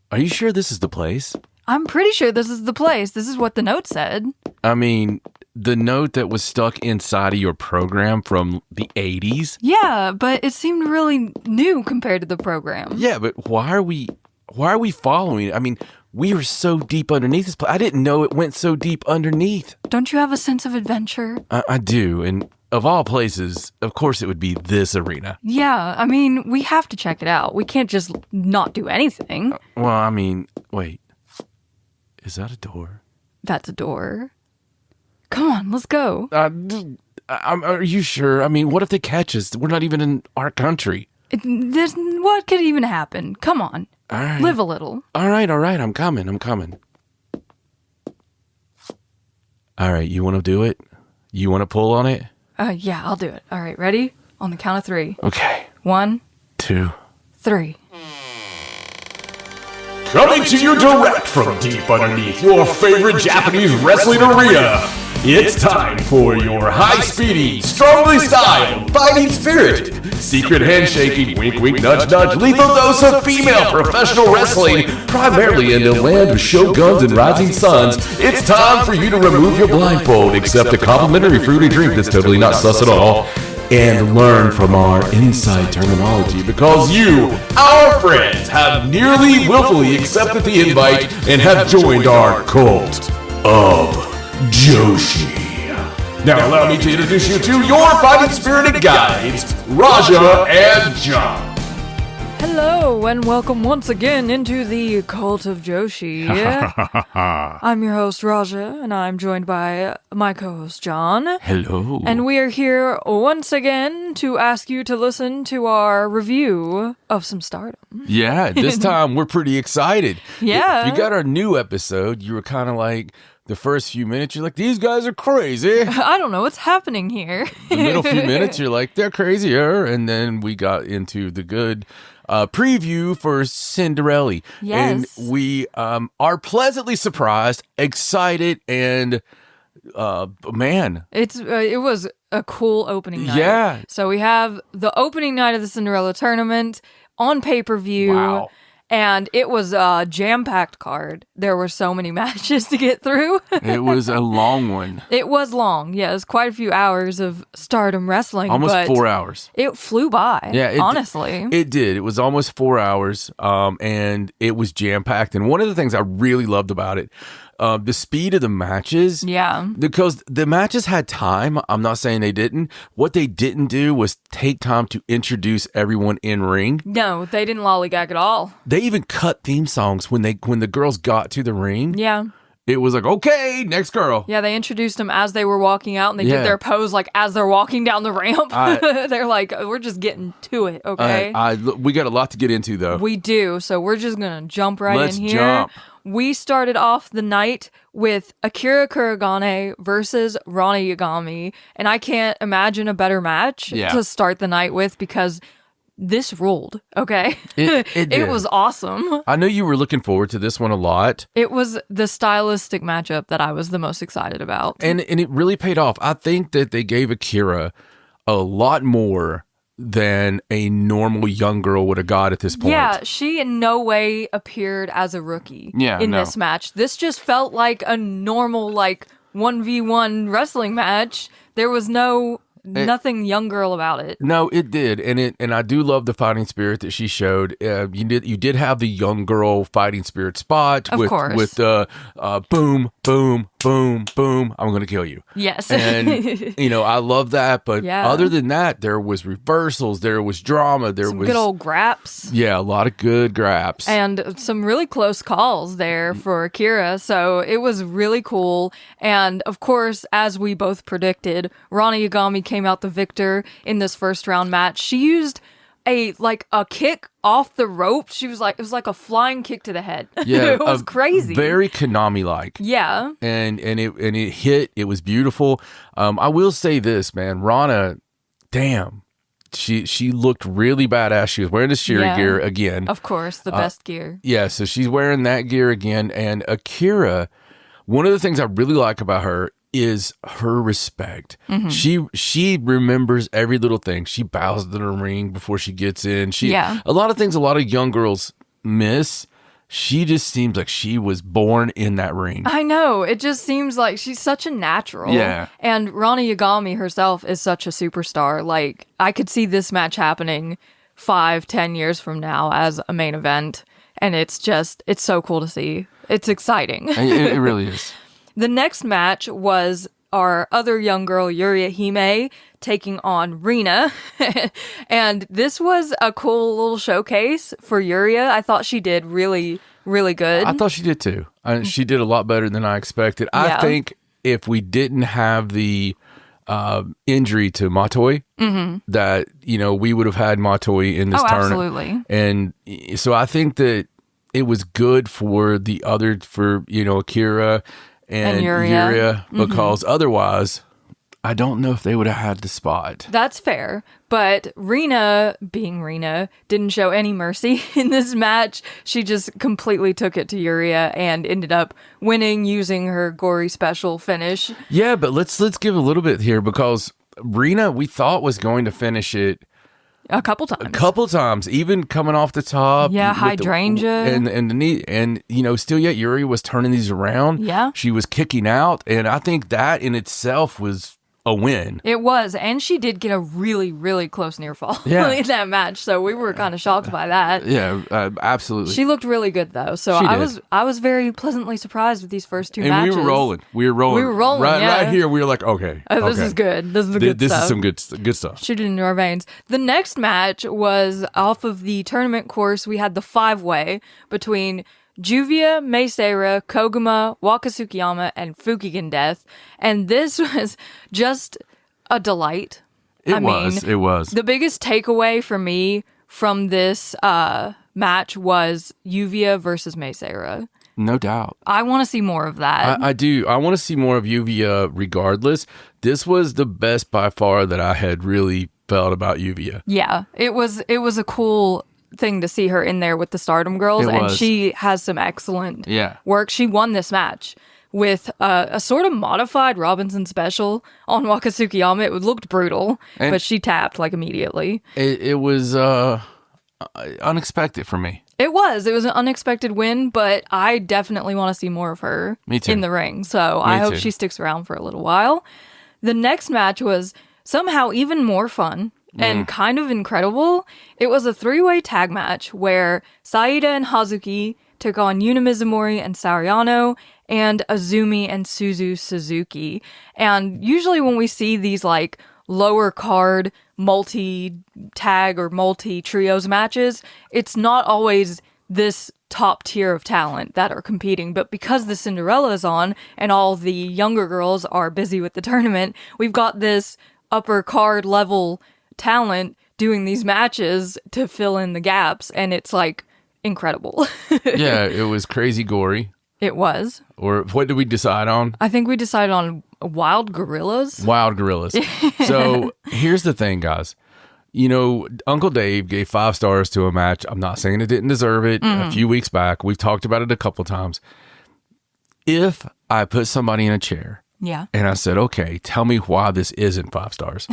Are you sure this is the place? I'm pretty sure this is the place. This is what the note said. I mean, the note that was stuck inside of your program from the 80s? Yeah, but it seemed really new compared to the program. Yeah, but why are we following it? I mean, we were so deep underneath this place. I didn't know it went so deep underneath. Don't you have a sense of adventure? I do, and of all places, of course it would be this arena. Yeah, I mean, we have to check it out. We can't just not do anything. Well, I mean, wait. Is that a door? That's a door. Come on, let's go. Are you sure? I mean, what if they catch us? We're not even in our country. What could even happen? Come on. All right. Live a little. All right. I'm coming. All right, you want to do it? You want to pull on it? Yeah, I'll do it. All right, ready? On the count of 3. Okay. 1, 2, 3. Coming to you direct from deep underneath your favorite Japanese wrestling arena, it's time for your high-speedy, strongly styled, fighting spirited, secret handshaking, wink wink nudge nudge, lethal dose of female professional wrestling, primarily in the land of shoguns and rising suns. It's time for you to remove your blindfold, accept a complimentary fruity drink that's totally not sus at all, and learn from our inside terminology, because you, our friends, have nearly willfully accepted the invite and have joined our cult of Joshi. Now allow me to introduce you to your fighting spirited guides, Raja and John. Hello, and welcome once again into the Cult of Joshi. I'm your host, Raja, and I'm joined by my co-host, John. hello. And we are here once again to ask you to listen to our review of some Stardom. Yeah, this time we're pretty excited. Yeah. You got our new episode. You were kind of like, the first few minutes, you're like, these guys are crazy. I don't know what's happening here. The middle few minutes, you're like, they're crazier. And then we got into the good preview for Cinderella. Yes. And we are pleasantly surprised, excited, and man. It was a cool opening night. Yeah. So we have the opening night of the Cinderella Tournament on pay-per-view. Wow. And it was a jam-packed card. There were so many matches to get through. It was a long one. It was long. Yeah, it was quite a few hours of Stardom wrestling. Almost 4 hours. It flew by, Yeah, honestly. It did. It was almost 4 hours, and it was jam-packed. And one of the things I really loved about it, the speed of the matches. Yeah. Because the matches had time. I'm not saying they didn't. What they didn't do was take time to introduce everyone in ring. No, they didn't lollygag at all. They even cut theme songs when the girls got to the ring. Yeah. It was like, okay, next girl. Yeah, they introduced them as they were walking out, and they did their pose like as they're walking down the ramp. They're like, we're just getting to it, okay? We got a lot to get into, though. We do, so we're just going to jump right Let's in here. jump. We started off the night with Akira Kuragane versus Rana Yagami, and I can't imagine a better match to start the night with because this ruled, okay? It did. was awesome. I know you were looking forward to this one a lot. It was the stylistic matchup that I was the most excited about. And it really paid off. I think that they gave Akira a lot more than a normal young girl would have got at this point. Yeah, she in no way appeared as a rookie in this match. This just felt like a normal, 1v1 wrestling match. There was nothing young girl about it. No, it did, and I do love the fighting spirit that she showed. You did have the young girl fighting spirit spot of course. With boom, boom, boom, boom. I'm gonna kill you. Yes, and I love that. But other than that, there was reversals, there was drama, there was good old graps. Yeah, a lot of good graps, and some really close calls there for Akira. So it was really cool. And of course, as we both predicted, Rana Yagami came out the victor in this first round match. She used a kick off the rope. It was like a flying kick to the head. Yeah, it was crazy. Very Konami-like. Yeah. And it hit. It was beautiful. I will say this, man. Rana, damn. She looked really badass. She was wearing the Shiri gear again. Of course, the best gear. Yeah, so she's wearing that gear again. And Akira, one of the things I really like about her is her respect. Mm-hmm. She remembers every little thing. She bows to the ring before she gets in. A lot of things a lot of young girls miss she just seems like she was born in that ring. I know. It just seems like she's such a natural. Yeah. And Rani Yagami herself is such a superstar. Like, I could see this match happening 5-10 years from now as a main event. And it's so cool to see. It's exciting. It really is. The next match was our other young girl, Yuria Hime, taking on Rina. And this was a cool little showcase for Yuria. I thought she did really, really good. I thought she did too. She did a lot better than I expected. Yeah. I think if we didn't have the injury to Matoi, that, we would have had Matoi in this tournament. Absolutely. And so I think that it was good for Akira and Yuria because otherwise, I don't know if they would have had the spot. That's fair. But Rina, being Rina, didn't show any mercy in this match. She just completely took it to Yuria and ended up winning using her gory special finish. Yeah, but let's give a little bit here because Rina, we thought was going to finish it a couple times, even coming off the top. Yeah, hydrangea. And the knee. And, still yet Yuri was turning these around. Yeah. She was kicking out. And I think that in itself was a win. It was. And she did get a really, really close near fall in that match. So we were kind of shocked by that. Yeah, absolutely. She looked really good, though. So I was very pleasantly surprised with these first two matches. And we were rolling. Right here, we were like, okay. This is good. This is the good stuff. This is some good stuff. Shoot it into our veins. The next match was off of the tournament course. We had the 5-way between Juvia, Meisera, Koguma, Wakasukiyama, and Fukigen Death. And this was just a delight. It was. The biggest takeaway for me from this match was Juvia versus Meisera. No doubt. I want to see more of that. I do. I want to see more of Juvia regardless. This was the best by far that I had really felt about Juvia. Yeah, it was a cool thing to see her in there with the Stardom girls, and she has some excellent work. She won this match with a sort of modified Robinson special on Wakasukiyama. It looked brutal, but she tapped like immediately. It was unexpected for me. It was an unexpected win, but I definitely want to see more of her in the ring. So I hope she sticks around for a little while. The next match was somehow even more fun and kind of incredible. It was a 3-way tag match where Saida and Hazuki took on Yuna Mizumori and Sariano and Azumi and Suzu Suzuki. And usually when we see these like lower card multi-tag or multi-trios matches, it's not always this top tier of talent that are competing. But because the Cinderella is on and all the younger girls are busy with the tournament, we've got this upper card level talent doing these matches to fill in the gaps, and it's like incredible. Yeah, it was crazy gory. It was. Or what did we decide on? I think we decided on wild gorillas. Wild gorillas. So here's the thing, guys. Uncle Dave gave 5 stars to a match. I'm not saying it didn't deserve it. A few weeks back, we've talked about it a couple times. If I put somebody in a chair and I said, okay, tell me why this isn't 5 stars.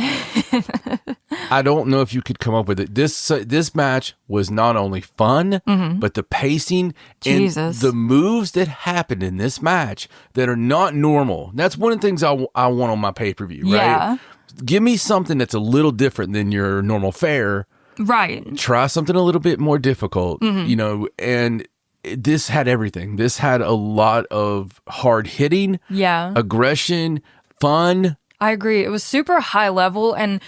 I don't know if you could come up with it. This match was not only fun, but the pacing and the moves that happened in this match that are not normal. That's one of the things I want on my pay-per-view, right? Yeah. Give me something that's a little different than your normal fare. Right. Try something a little bit more difficult, and this had everything. This had a lot of hard hitting, aggression, fun. I agree. It was super high level, and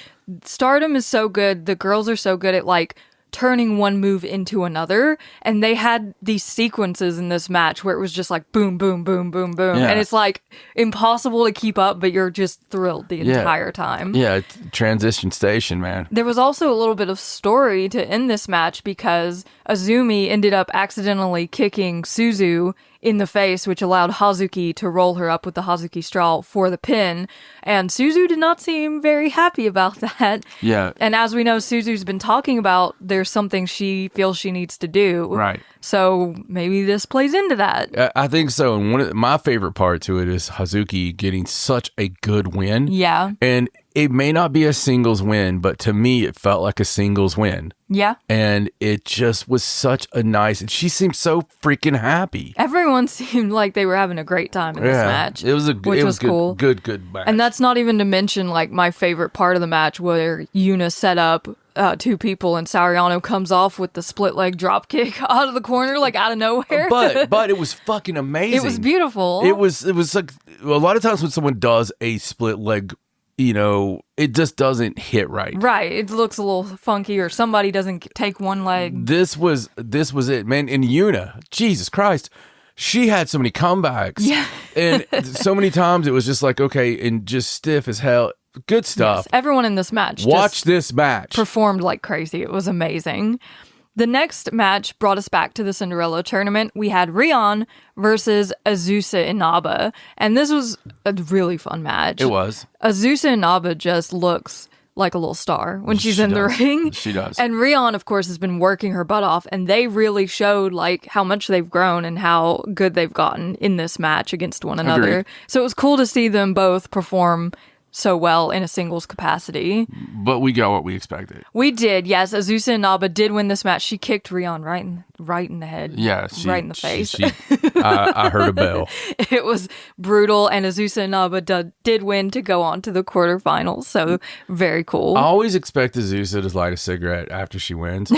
Stardom is so good. The girls are so good at like turning one move into another, and they had these sequences in this match where it was just like boom, boom, boom, boom, boom, and it's like impossible to keep up, but you're just thrilled the entire time. Yeah, transition station, man. There was also a little bit of story to end this match because Azumi ended up accidentally kicking Suzu in the face, which allowed Hazuki to roll her up with the Hazuki straw for the pin. And Suzu did not seem very happy about that. Yeah. And as we know, Suzu's been talking about there's something she feels she needs to do. Right. So maybe this plays into that. I think so. And my favorite part to it is Hazuki getting such a good win. Yeah. And it may not be a singles win, but to me, it felt like a singles win. Yeah. And it just was such a nice, and she seemed so freaking happy. Everyone seemed like they were having a great time in this match. It was which was good, cool. Good match. And that's not even to mention like my favorite part of the match where Yuna set up two people and Sariano comes off with the split leg drop kick out of the corner, like out of nowhere. But it was fucking amazing. It was beautiful. It was like a lot of times when someone does a split leg, it just doesn't hit right. Right. It looks a little funky or somebody doesn't take one leg. This was it, man. And Yuna, Jesus Christ, she had so many comebacks. Yeah. And so many times it was just like, okay, and just stiff as hell. Good stuff. Yes, everyone in this match Watch this match. performed like crazy. It was amazing. The next match brought us back to the Cinderella Tournament. We had Rion versus Azusa Inaba. And this was a really fun match. It was. Azusa Inaba just looks like a little star when she's in the ring. She does. And Rion, of course, has been working her butt off. And they really showed like how much they've grown and how good they've gotten in this match against one another. Agreed. So it was cool to see them both perform so well in a singles capacity. But we got what we expected. We did, yes. Azusa Inaba did win this match. She kicked Rion right in the head. Yeah, right in the face. I heard a bell. It was brutal, and Azusa Inaba did win to go on to the quarterfinals. So very cool. I always expect Azusa to light a cigarette after she wins.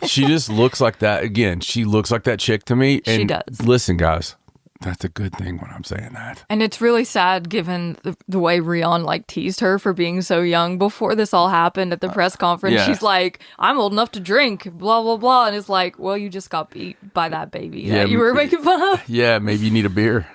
She just looks like that. Again, she looks like that chick to me. And she does. Listen, guys. That's a good thing when I'm saying that. And it's really sad given the way Rion like teased her for being so young before this all happened at the press conference. Yeah. She's like, I'm old enough to drink, blah, blah, blah. And it's like, well, you just got beat by that baby that you were making fun of. Yeah, maybe you need a beer.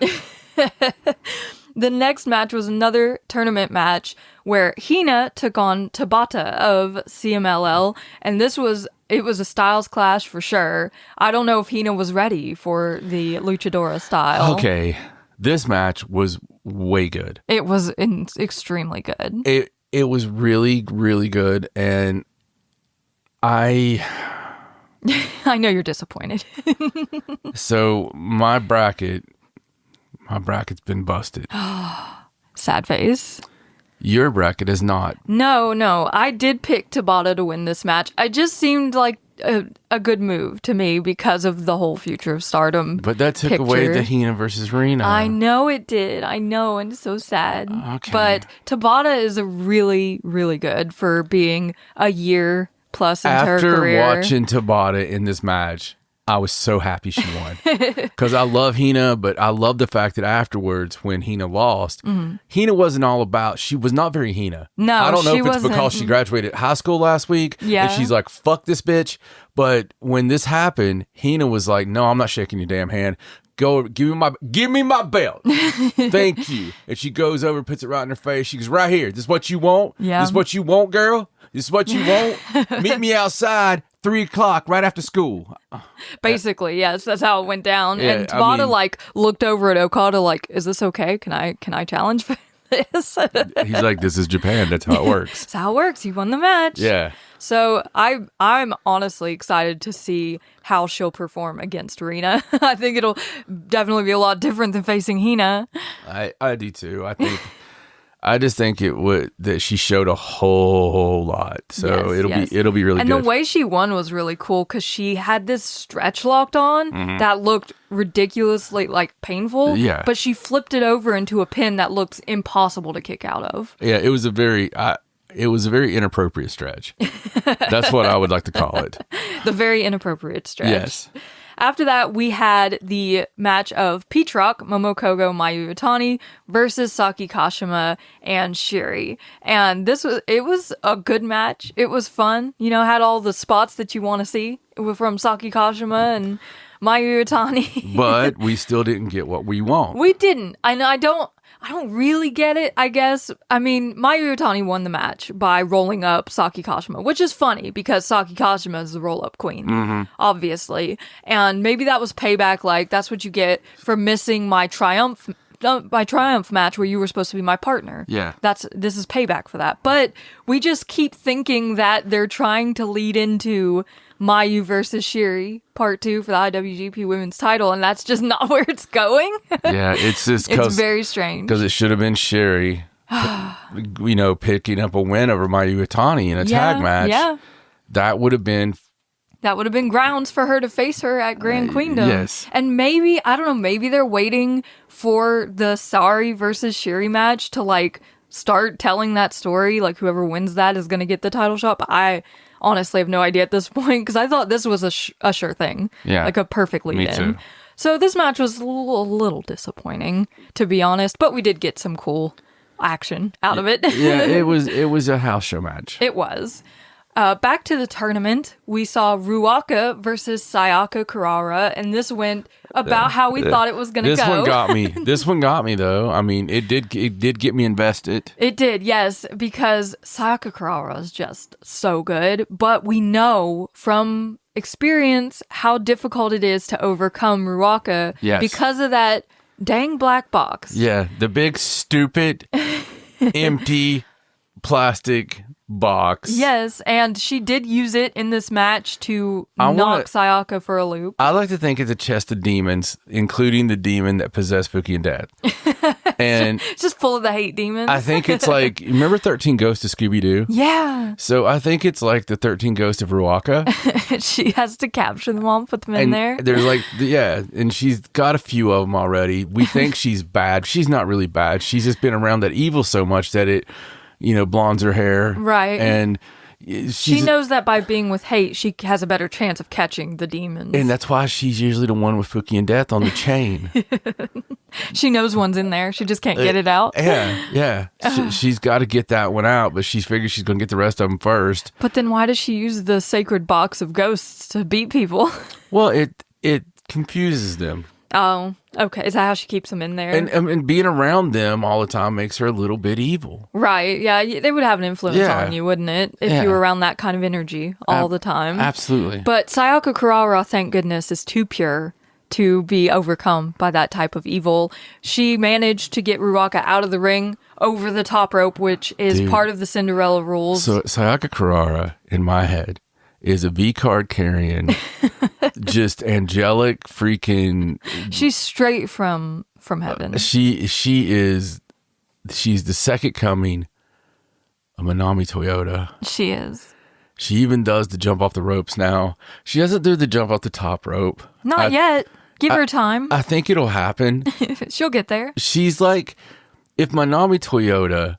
The next match was another tournament match where Hina took on Tabata of CMLL, and it was a styles clash for sure. I don't know if Hina was ready for the luchadora style. Okay, this match was way good. It was extremely good. It was really, really good, and I know you're disappointed. So my bracket's been busted. Sad face. Your bracket is not. No. I did pick Tabata to win this match. I just seemed like a good move to me because of the whole future of Stardom. But that took picture. away the Hina versus Rena. I know it did. I know, and it's so sad. Okay. But Tabata is a really, really good for being a year plus into her career. After watching Tabata in this match, I was so happy she won. Because I love Hina, but I love the fact that afterwards, when Hina lost, Hina wasn't all about, she was not very Hina. No, I don't know she if it's wasn't. because she graduated high school last week. Yeah. And she's like, fuck this bitch. But when this happened, Hina was like, no, I'm not shaking your damn hand. Go, give me my belt. Thank you. And she goes over, puts it right in her face. She goes, right here. This is what you want? Yeah. This is what you want, girl? This is what you want? Meet me outside 3:00 right after school. Basically, yes, that's how it went down. Yeah, and Tabata I mean, looked over at Okada like, is this okay? Can I challenge for this? He's like, this is Japan. That's how it works. That's how it works. You won the match. Yeah. So I'm honestly excited to see how she'll perform against Rena. I think it'll definitely be a lot different than facing Hina. I do too. I just think that she showed a whole lot. So Yes. it'll be really and good. the way she won was really cool because she had this stretch locked on that looked ridiculously like painful. Yeah. But she flipped it over into a pin that looks impossible to kick out of. Yeah, it was a very inappropriate stretch. That's what I would like to call it. The very inappropriate stretch. Yes. After that, we had the match of Peatrock, Momokogo Mayu Iwatani versus Saki Kashima and Shiri. And it was a good match. It was fun. Had all the spots that you want to see from Saki Kashima and Mayu Iwatani. But we still didn't get what we want. We didn't. I don't really get it, I guess. I mean, Mayu Iwatani won the match by rolling up Saki Kashima, which is funny because Saki Kashima is the roll-up queen, obviously. And maybe that was payback, like, that's what you get for missing my triumph match where you were supposed to be my partner. Yeah. This is payback for that. But we just keep thinking that they're trying to lead into Mayu versus Shiri part 2 for the IWGP Women's title, and that's just not where it's going. Yeah, it's just it's very strange because it should have been Sherry picking up a win over Mayu Iwatani in a tag match. Yeah. That would have been grounds for her to face her at Grand Queendom. Yes. And maybe, I don't know, maybe they're waiting for the Sari versus Shiri match to like start telling that story. Like whoever wins that is going to get the title shot. But I honestly have no idea at this point because I thought this was a sure thing. Yeah. Like a perfect lead in. Me too. So this match was a little disappointing, to be honest. But we did get some cool action out of it. Yeah, it was a house show match. It was. Back to the tournament, we saw Ruaka versus Sayaka Kurara, and this went about how we thought it was going to go. This one got me. This one got me, though. I mean, it did get me invested. It did, yes, because Sayaka Kurara is just so good, but we know from experience how difficult it is to overcome Ruaka because of that dang black box. Yeah, the big, stupid, empty plastic box. Yes, and she did use it in this match to knock Sayaka for a loop. I like to think it's a chest of demons, including the demon that possessed Fuki and Dad. And it's just full of the hate demons. I think it's like, remember 13 Ghosts of Scooby-Doo? Yeah. So I think it's like the 13 Ghosts of Ruaka. She has to capture them all and put them in there. There's like, and she's got a few of them already. We think she's bad. She's not really bad. She's just been around that evil so much that it blondes her hair. Right. And she knows that by being with hate, she has a better chance of catching the demons. And that's why she's usually the one with Fuki and Death on the chain. She knows one's in there. She just can't get it out. Yeah. She's got to get that one out, but she figures she's going to get the rest of them first. But then why does she use the sacred box of ghosts to beat people? Well, it confuses them. Oh, okay. Is that how she keeps them in there? And being around them all the time makes her a little bit evil. Right. Yeah. They would have an influence on you, wouldn't it? If you were around that kind of energy all the time. Absolutely. But Sayaka Kurara, thank goodness, is too pure to be overcome by that type of evil. She managed to get Ruaka out of the ring over the top rope, which is part of the Cinderella rules. So Sayaka Kurara, in my head, is a V-card carrying, just angelic freaking. She's straight from heaven. She's the second coming of Manami Toyota. She is. She even does the jump off the ropes now. She doesn't do the jump off the top rope. Not yet. Give her time. I think it'll happen. She'll get there. She's like, if Manami Toyota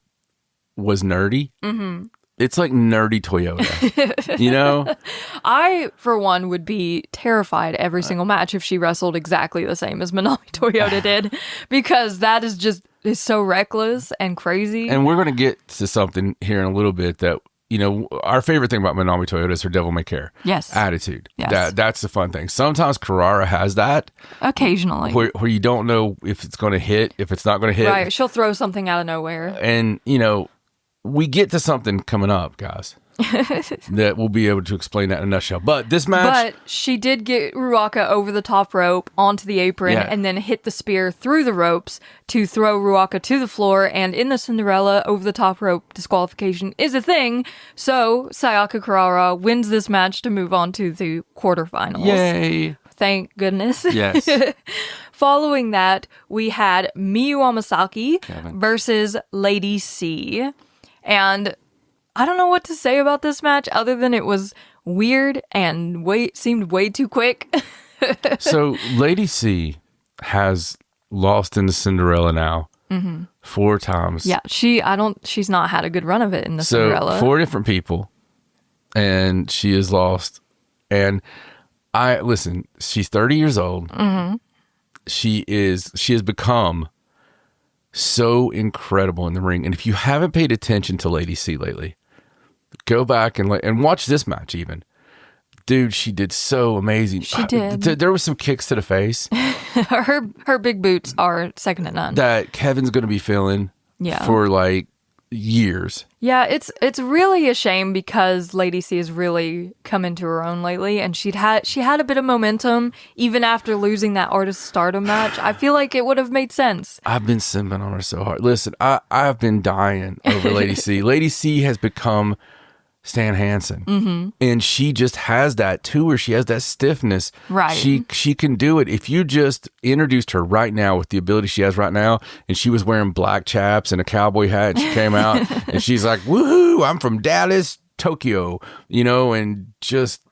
was nerdy. Mm-hmm. It's like nerdy Toyota, I, for one, would be terrified every single match if she wrestled exactly the same as Manami Toyota did, because that is so reckless and crazy. And we're going to get to something here in a little bit that, our favorite thing about Manami Toyota is her devil may care. Yes. Attitude. Yes. That's the fun thing. Sometimes Carrara has that. Occasionally. Where you don't know if it's going to hit, if it's not going to hit. Right. She'll throw something out of nowhere. And, we get to something coming up, guys, that we'll be able to explain that in a nutshell. But this match... But she did get Ruaka over the top rope onto the apron and then hit the spear through the ropes to throw Ruaka to the floor. And in the Cinderella, over the top rope disqualification is a thing. So Sayaka Kurara wins this match to move on to the quarterfinals. Yay! Thank goodness. Yes. Following that, we had Miyu Amasaki versus Lady C. And I don't know what to say about this match other than it was weird and seemed way too quick. So Lady C has lost in the Cinderella now 4 times. Yeah, she's not had a good run of it in the Cinderella. 4 different people, and she has lost. And listen, she's 30 years old. Mm-hmm. She has become so incredible in the ring. And if you haven't paid attention to Lady C lately, go back and watch this match even. Dude, she did so amazing. She did. There was some kicks to the face. Her big boots are second to none. That Kevin's going to be feeling for like years. Yeah, it's really a shame because Lady C has really come into her own lately, and she had a bit of momentum even after losing that Artist Stardom match. I feel like it would have made sense. I've been simping on her so hard. Listen, I've been dying over Lady C. Lady C has become Stan Hansen. And she just has that to her. She has that stiffness. Right. She can do it. If you just introduced her right now with the ability she has right now, and she was wearing black chaps and a cowboy hat, and she came out and she's like, woohoo, I'm from Dallas, Tokyo, and just,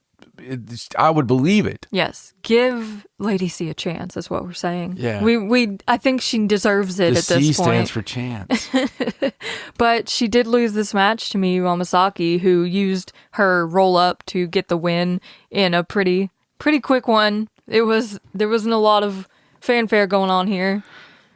I would believe it. Yes. Give Lady C a chance, is what we're saying. Yeah. I think she deserves it The at this C point. stands for chance. But she did lose this match to Miyu Amasaki, who used her roll up to get the win in a pretty quick one. There wasn't a lot of fanfare going on here.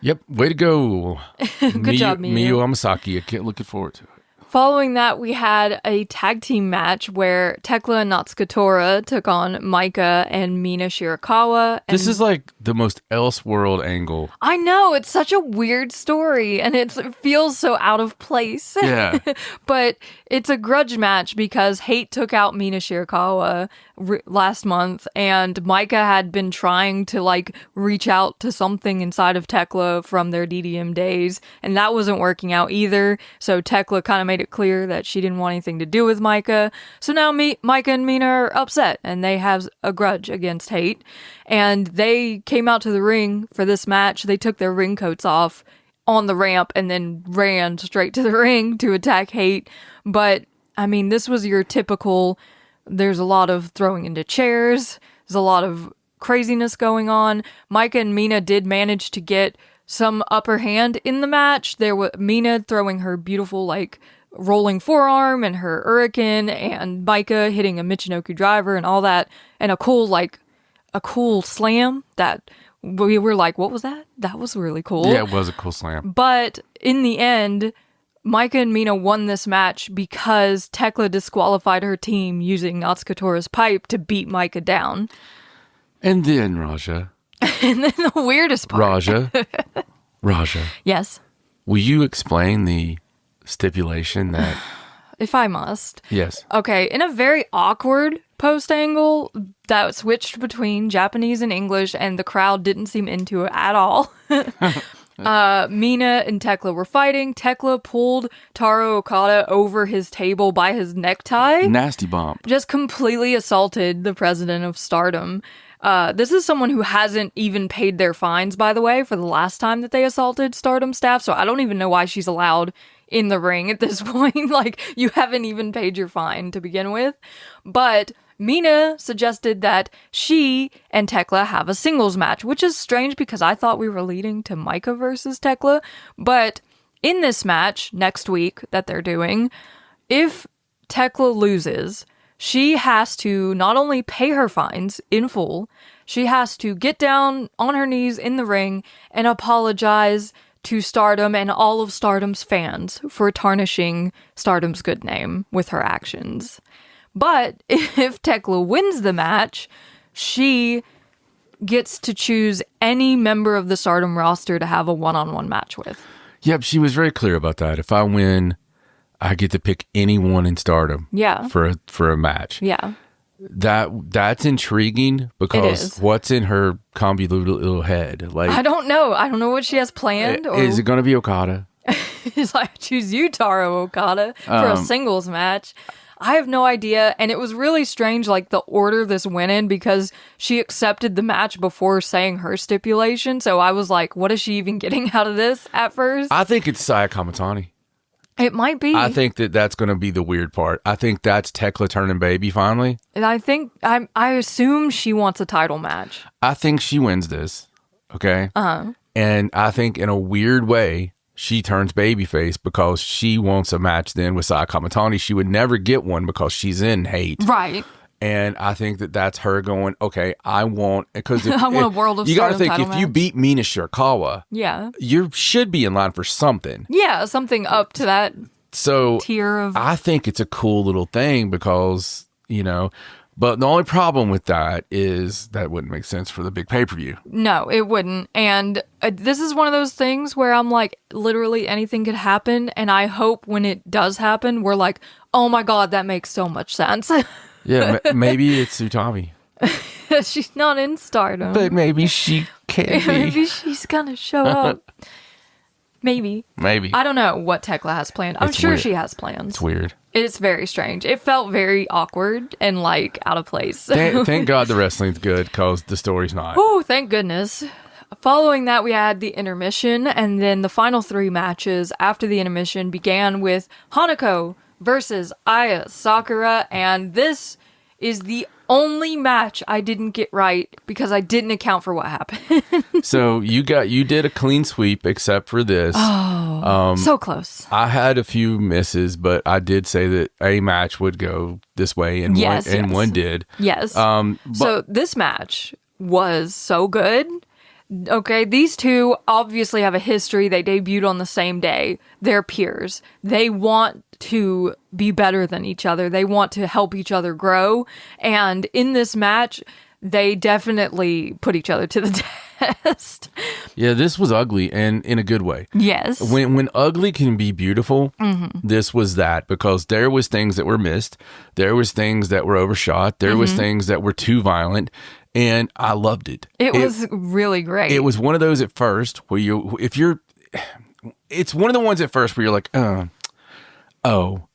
Yep. Way to go. Good job, Miyu. Miyu Amasaki. I can't looking forward to it. Following that, we had a tag team match where Tekla and Natsuko Tora took on Maika and Mina Shirakawa. And This is like the most Elseworld angle. I know, it's such a weird story, and it feels so out of place. Yeah. But it's a grudge match because Hate took out Mina Shirakawa last month, and Maika had been trying to reach out to something inside of Tekla from their DDM days, and that wasn't working out either. So Tekla kind of made it clear that she didn't want anything to do with Maika. So now Maika and Mina are upset, and they have a grudge against Hate. And they came out to the ring for this match. They took their ring coats off on the ramp and then ran straight to the ring to attack Hate. But, I mean, this was your typical, there's a lot of throwing into chairs. There's a lot of craziness going on. Maika and Mina did manage to get some upper hand in the match. There was Mina throwing her beautiful, rolling forearm and her Hurricane, and Maika hitting a Michinoku driver and all that, and a cool slam that we were like, what was that? That was really cool. Yeah, it was a cool slam. But in the end, Maika and Mina won this match because Tekla disqualified her team using Natsuko Tora's pipe to beat Maika down. And then, Raja. And then the weirdest part. Raja. Yes. Will you explain the stipulation that... If I must. Yes. Okay, in a very awkward post angle that switched between Japanese and English, and the crowd didn't seem into it at all. Mina and Tekla were fighting. Tekla pulled Taro Okada over his table by his necktie. Nasty bump. Just completely assaulted the president of Stardom. This is someone who hasn't even paid their fines, by the way, for the last time that they assaulted Stardom staff, so I don't even know why she's allowed in the ring at this point. You haven't even paid your fine to begin with. But Mina suggested that she and Tekla have a singles match, which is strange because I thought we were leading to Maika versus Tekla. But in this match next week that they're doing, if Tekla loses, she has to not only pay her fines in full, she has to get down on her knees in the ring and apologize to Stardom and all of Stardom's fans for tarnishing Stardom's good name with her actions. But if Tekla wins the match, she gets to choose any member of the Stardom roster to have a one-on-one match with. Yep, she was very clear about that. If I win, I get to pick anyone in Stardom. Yeah. For a match. Yeah. That's intriguing because what's in her convoluted little head? I don't know. I don't know what she has planned. Is it going to be Okada? It's like, choose you, Taro Okada, for a singles match. I have no idea. And it was really strange, the order this went in, because she accepted the match before saying her stipulation. So I was like, what is she even getting out of this at first? I think it's Saya Kamatani. It might be. I think that's going to be the weird part. I think that's Tekla turning baby finally. And I assume she wants a title match. I think she wins this. Okay. And I think in a weird way, she turns babyface because she wants a match then with Saya Kamatani. She would never get one because she's in Hate. Right. And I think that's her going, okay, I want, because I want a World of you got to Stardom think, title if you match. beat Mina Shirakawa, Yeah. you should be in line for something. Yeah, something up to that tier of... I think it's a cool little thing because, but the only problem with that is that wouldn't make sense for the big pay-per-view. No, it wouldn't. And this is one of those things where I'm like, literally anything could happen. And I hope when it does happen, we're like, oh my God, that makes so much sense. Yeah, maybe it's Utami. She's not in Stardom. But maybe she can be. Maybe she's gonna show up. Maybe. I don't know what Tekla has planned. I'm sure she has plans. It's weird. It's very strange. It felt very awkward and like out of place. Thank God the wrestling's good because the story's not. Oh, thank goodness. Following that, we had the intermission, and then the final 3 matches after the intermission began with Hanako versus Aya Sakura, and this is the only match I didn't get right because I didn't account for what happened. So you did a clean sweep except for this. Oh, so close. I had a few misses, but I did say that a match would go this way, and one did. Yes. So this match was so good. Okay, these two obviously have a history. They debuted on the same day. They're peers. They want to be better than each other. They want to help each other grow. And in this match, they definitely put each other to the test. Yeah, this was ugly, and in a good way. Yes. When ugly can be beautiful, this was that, because there was things that were missed. There was things that were overshot. There was things that were too violent. And I loved it. It was really great. It was one of those at first where it's one of the ones at first where you're like, oh,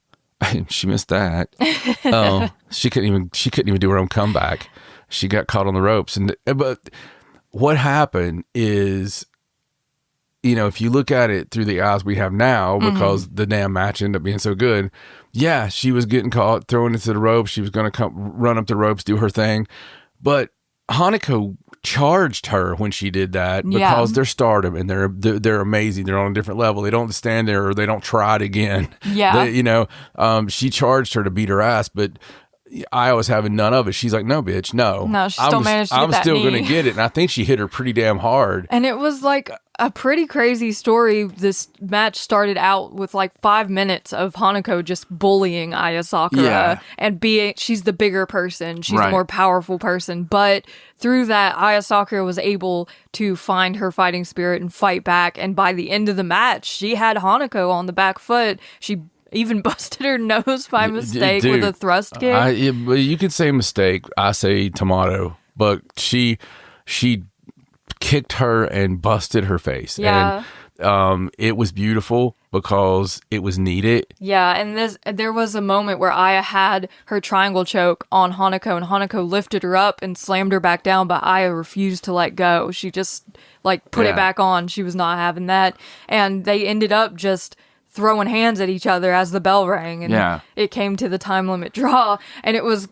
she missed that. Oh, she couldn't even do her own comeback. She got caught on the ropes. But what happened is, if you look at it through the eyes we have now, because the damn match ended up being so good, yeah, she was getting caught, thrown into the ropes. She was going to run up the ropes, do her thing. But Hanako charged her when she did that because they're Stardom and they're amazing. They're on a different level. They don't stand there or they don't try it again. Yeah. She charged her to beat her ass, but I was having none of it. She's like, no, bitch, no. No, she still managed to get that I'm still knee. going to get it. And I think she hit her pretty damn hard. And it was like a pretty crazy story. This match started out with like 5 minutes of Hanako just bullying Aya Sakura and she's the bigger person. She's the more powerful person. But through that, Aya Sakura was able to find her fighting spirit and fight back. And by the end of the match, she had Hanako on the back foot. She even busted her nose by mistake with a thrust kick. You could say mistake. I say tomato. But she kicked her and busted her face. Yeah. And it was beautiful because it was needed. Yeah, and there was a moment where Aya had her triangle choke on Hanako, and Hanako lifted her up and slammed her back down, but Aya refused to let go. She just put it back on. She was not having that. And they ended up just throwing hands at each other as the bell rang, and it came to the time limit draw, and it was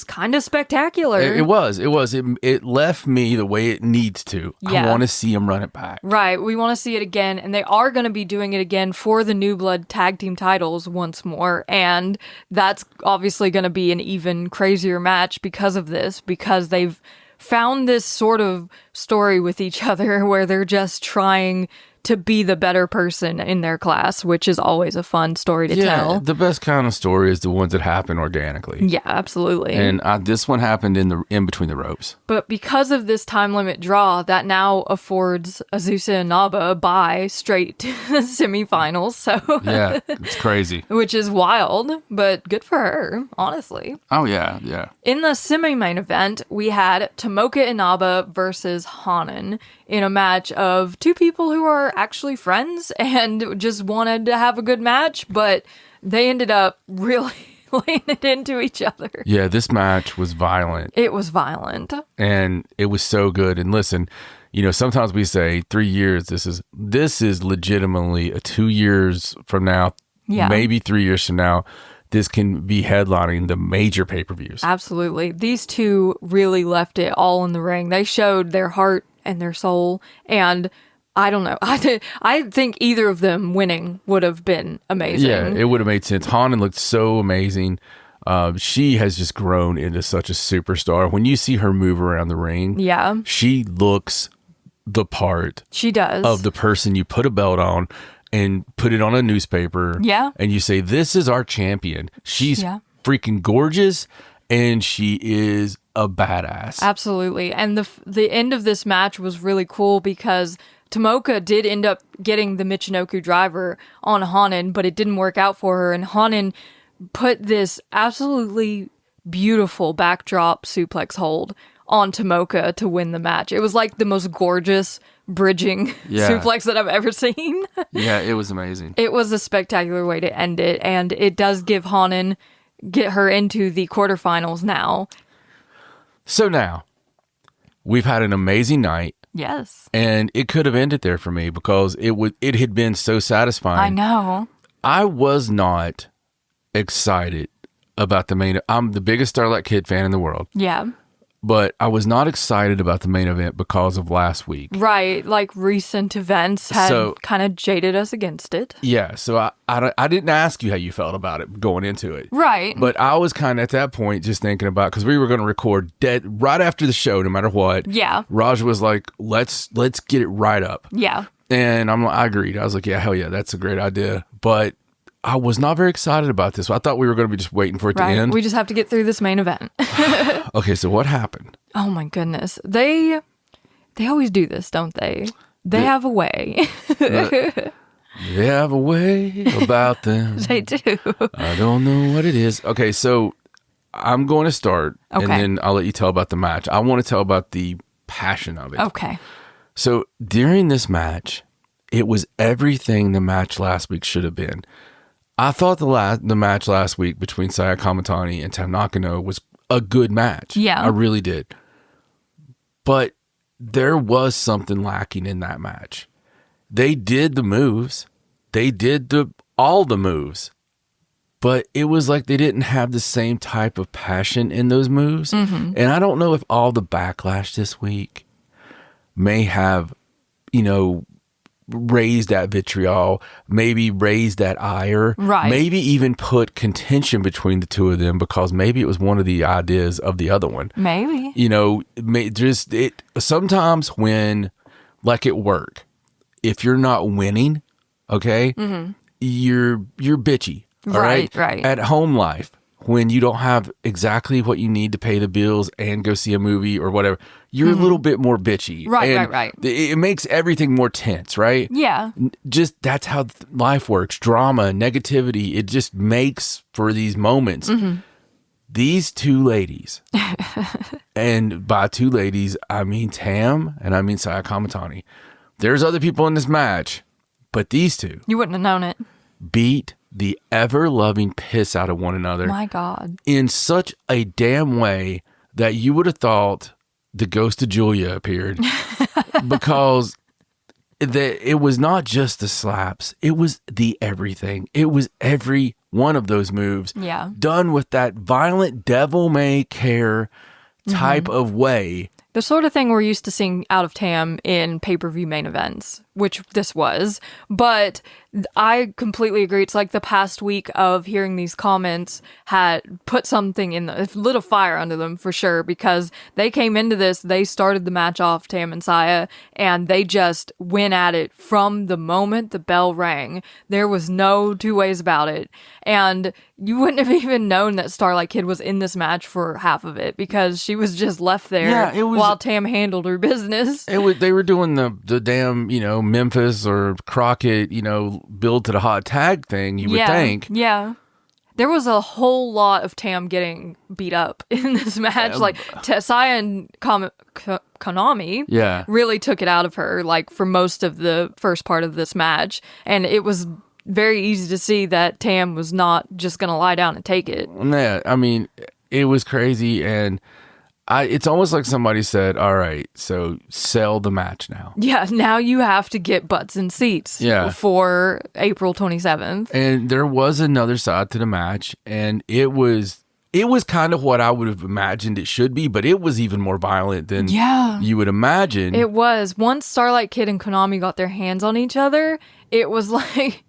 kind of spectacular. It was. It left me the way it needs to. Yeah. I want to see them run it back. Right. We want to see it again, and they are going to be doing it again for the New Blood tag team titles once more, and that's obviously going to be an even crazier match because of this, because they've found this sort of story with each other where they're just trying to be the better person in their class, which is always a fun story to tell. The best kind of story is the ones that happen organically. Yeah, absolutely. And this one happened in between the ropes. But because of this time limit draw, that now affords Azusa and Naba a bye straight to the semifinals. So yeah, it's crazy. Which is wild, but good for her, honestly. Oh, yeah, yeah. In the semi-main event, we had Tomoka Inaba versus Hanan in a match of two people who are actually friends and just wanted to have a good match, but they ended up really laying it into each other. Yeah, this match was violent. It was violent. And it was so good. And listen, sometimes we say 3 years, this is legitimately 2 years from now, maybe 3 years from now, this can be headlining the major pay-per-views. Absolutely. These two really left it all in the ring. They showed their heart and their soul, and I don't know. I think either of them winning would have been amazing. Yeah, it would have made sense. Hanan looked so amazing. She has just grown into such a superstar. When you see her move around the ring, she looks the part. She does. Of the person you put a belt on and put it on a newspaper. Yeah. And you say, this is our champion. She's freaking gorgeous, and she is a badass. Absolutely. And the end of this match was really cool because Tomoka did end up getting the Michinoku driver on Hanan, but it didn't work out for her. And Hanan put this absolutely beautiful backdrop suplex hold on Tomoka to win the match. It was like the most gorgeous bridging suplex that I've ever seen. Yeah, it was amazing. It was a spectacular way to end it, and it does give Hanan, get her into the quarterfinals now. So now, we've had an amazing night. Yes. And it could have ended there for me because it had been so satisfying. I know. I was not excited about the main. I'm the biggest Starlight Kid fan in the world. Yeah. But I was not excited about the main event because of last week. Right. Like recent events had kind of jaded us against it. Yeah. So I didn't ask you how you felt about it going into it. Right. But I was kind of at that point just thinking about, because we were going to record right after the show, no matter what. Yeah. Raj was like, let's get it right up. Yeah. And I agreed. I was like, yeah, hell yeah, that's a great idea. But I was not very excited about this. I thought we were going to be just waiting for it to end. We just have to get through this main event. Okay, so what happened? Oh my goodness. They always do this, don't they? They have a way. They have a way about them. They do. I don't know what it is. Okay, so I'm going to start, and then I'll let you tell about the match. I want to tell about the passion of it. Okay. So during this match, it was everything the match last week should have been. I thought the match last week between Saya Kamatani and Tam Nakano was a good match. Yeah. I really did. But there was something lacking in that match. They did the moves. They did all the moves. But it was like they didn't have the same type of passion in those moves. Mm-hmm. And I don't know if all the backlash this week may have, raised that vitriol, maybe raised that ire, right? Maybe even put contention between the two of them, because maybe it was one of the ideas of the other one. Maybe. Sometimes when, like at work, if you're not winning, okay, you're bitchy. All right. Right. At home life, when you don't have exactly what you need to pay the bills and go see a movie or whatever, you're a little bit more bitchy. Right. It makes everything more tense, right? Yeah. Just that's how life works. Drama, negativity, it just makes for these moments. Mm-hmm. These two ladies, and by two ladies, I mean Tam and I mean Saya Kamatani. There's other people in this match, but these two. You wouldn't have known it. Beat the ever-loving piss out of one another. My God. In such a damn way that you would have thought the ghost of Julia appeared. Because it was not just the slaps. It was the everything. It was every one of those moves. Yeah. Done with that violent devil-may-care type of way. The sort of thing we're used to seeing out of Tam in pay-per-view main events, which this was. But I completely agree. It's like the past week of hearing these comments had put something in lit a fire under them for sure, because they came into this, they started the match off, Tam and Saya, and they just went at it from the moment the bell rang. There was no two ways about it. And you wouldn't have even known that Starlight Kid was in this match for half of it, because she was just left there while Tam handled her business. They were doing the damn, Memphis or Crockett, build to the hot tag thing, you would think. Yeah. There was a whole lot of Tam getting beat up in this match. Like, Saya and Konami really took it out of her, like, for most of the first part of this match. And it was very easy to see that Tam was not just going to lie down and take it. Yeah, I mean, it was crazy, and it's almost like somebody said, all right, so sell the match now. Yeah, now you have to get butts and seats for April 27th. And there was another side to the match, and it was kind of what I would have imagined it should be, but it was even more violent than you would imagine. It was. Once Starlight Kid and Konami got their hands on each other, it was like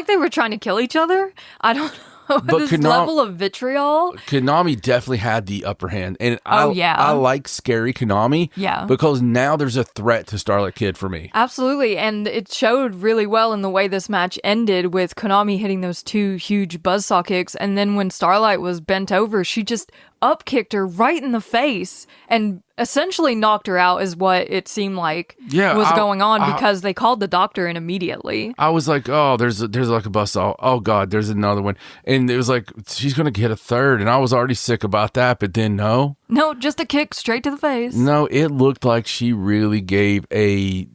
they were trying to kill each other. I don't know. But this level of vitriol. Konami definitely had the upper hand. And I like scary Konami. Yeah. Because now there's a threat to Starlight Kid for me. Absolutely. And it showed really well in the way this match ended, with Konami hitting those two huge buzzsaw kicks. And then when Starlight was bent over, she just up-kicked her right in the face and essentially knocked her out is what it seemed like was going on because they called the doctor in immediately. I was like, oh, there's like a bust off. Oh, God, there's another one. And it was like, she's going to get a third. And I was already sick about that, but then no. No, just a kick straight to the face. No, it looked like she really gave a,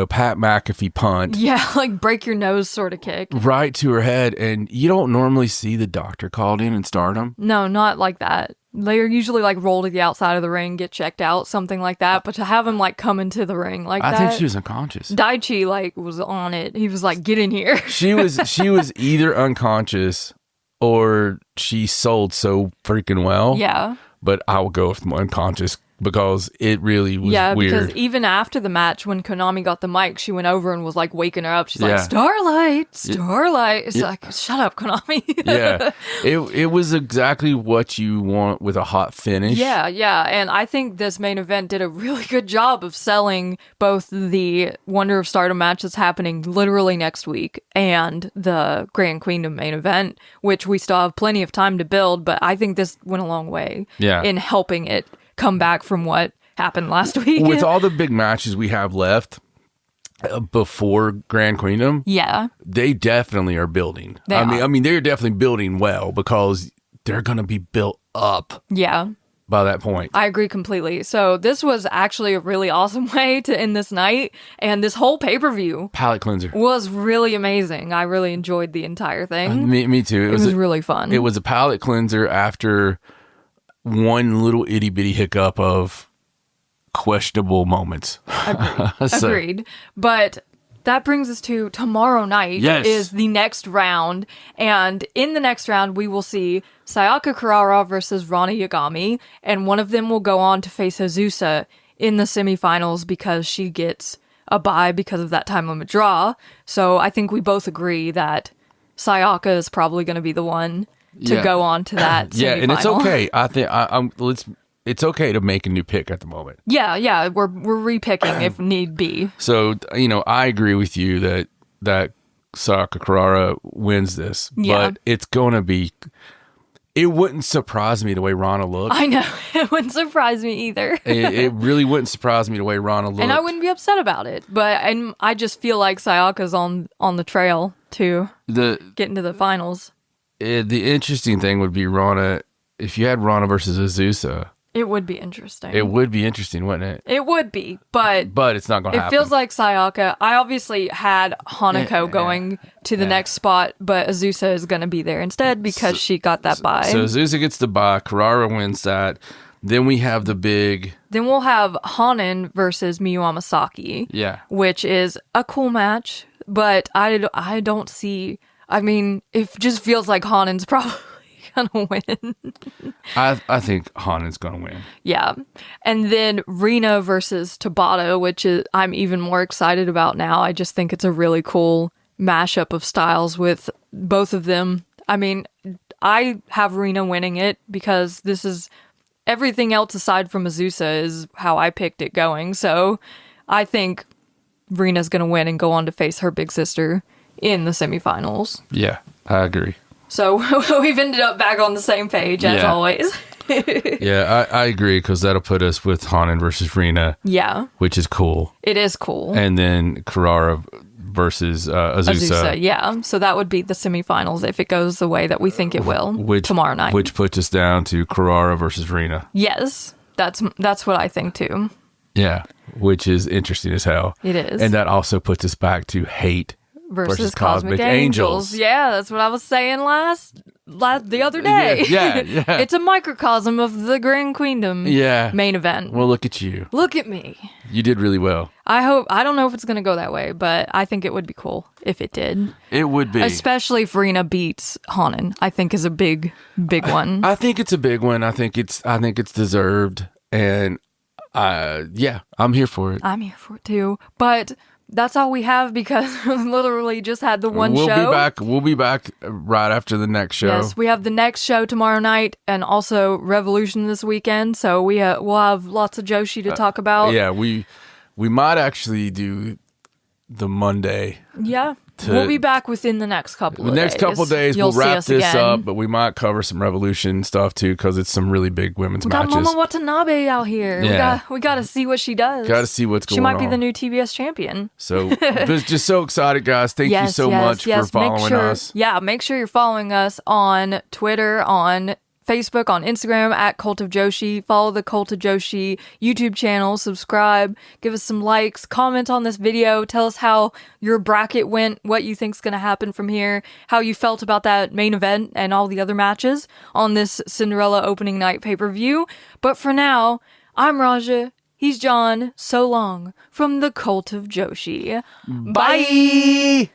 Pat McAfee punt. Yeah, like break your nose sort of kick. Right to her head. And you don't normally see the doctor called in Stardom. No, not like that. They're usually like roll to the outside of the ring, get checked out, something like that. But to have him like come into the ring like that. I think she was unconscious. Daichi like was on it. He was like, get in here. She was either unconscious or she sold so freaking well. Yeah. But I will go with unconscious because it really was weird. Because even after the match, when Konami got the mic, she went over and was like waking her up. She's like, Starlight. It's like, shut up, Konami. Yeah. It was exactly what you want with a hot finish. Yeah. And I think this main event did a really good job of selling both the Wonder of Stardom match that's happening literally next week and the Grand Queendom main event, which we still have plenty of time to build, but I think this went a long way in helping it come back from what happened last week. With all the big matches we have left before Grand Queendom, they definitely are building. I mean, they're definitely building well because they're going to be built up. Yeah. By that point. I agree completely. So this was actually a really awesome way to end this night. And this whole pay-per-view palate cleanser was really amazing. I really enjoyed the entire thing. Me too. It was really fun. It was a palate cleanser after one little itty bitty hiccup of questionable moments. Agreed. But that brings us to tomorrow night is the next round. And in the next round, we will see Sayaka Kurara versus Rana Yagami. And one of them will go on to face Azusa in the semifinals because she gets a bye because of that time limit draw. So I think we both agree that Sayaka is probably going to be the one to go on to that semifinal. And it's okay. I think it's okay to make a new pick at the moment. Yeah, we're repicking if need be. So, I agree with you that Sayaka Kurara wins this, but it's going to be. It wouldn't surprise me the way Rana looked. I know. It wouldn't surprise me either. it really wouldn't surprise me the way Rana looked. And I wouldn't be upset about it. And I just feel like Sayaka's on the trail to get into the finals. The interesting thing would be Rana, if you had Rana versus Azusa. It would be interesting. It would be interesting, wouldn't it? It would be, but it's not going to happen. It feels like Sayaka. I obviously had Hanako going to the next spot, but Azusa is going to be there instead because she got that bye. So Azusa gets the bye. Kurara wins that. Then we have the big. Then we'll have Hanan versus Miyu Amasaki. Yeah. Which is a cool match, but I don't see. I mean, it just feels like Hanan's probably gonna win. I think Hanan's gonna win. Yeah. And then Rina versus Tabata, which is I'm even more excited about now. I just think it's a really cool mashup of styles with both of them. I mean, I have Rina winning it because this is everything else aside from Azusa is how I picked it going. So I think Rina's gonna win and go on to face her big sister in the semifinals. Yeah, I agree. So we've ended up back on the same page as always. Yeah, I agree because that'll put us with Hanan versus Rina. Yeah. Which is cool. It is cool. And then Kurara versus Azusa. Yeah. So that would be the semifinals if it goes the way that we think it will tomorrow night. Which puts us down to Kurara versus Rina. Yes. That's what I think too. Yeah. Which is interesting as hell. It is. And that also puts us back to Hate versus Cosmic Angels. Yeah, that's what I was saying the other day. Yeah. It's a microcosm of the Grand Queendom main event. Well, look at you. Look at me. You did really well. I don't know if it's going to go that way, but I think it would be cool if it did. It would be. Especially if Rina beats Hanan, I think is a big one. I think it's a big one. I think it's deserved. And I'm here for it. I'm here for it too. But that's all we have because we literally just had the one show. We'll be back right after the next show. Yes, we have the next show tomorrow night and also Revolution this weekend. So we'll have lots of Joshi to talk about. Yeah, we might actually do the Monday. Yeah. We'll be back within the next couple of days. The next couple of days, You'll we'll wrap see us this again. up, but we might cover some Revolution stuff too, because it's some really big women's matches. Got Mama Watanabe out here. Yeah. We got to see what she does. Got to see what's going on. She might be the new TBS champion. So, just so excited, guys. Thank you so much for following us. Yeah, make sure you're following us on Twitter, on Facebook, on Instagram at Cult of Joshi. Follow the Cult of Joshi YouTube channel. Subscribe. Give us some likes. Comment on this video. Tell us how your bracket went, what you think's going to happen from here, how you felt about that main event and all the other matches on this Cinderella opening night pay-per-view. But for now, I'm Raja. He's John. So long from the Cult of Joshi. Bye.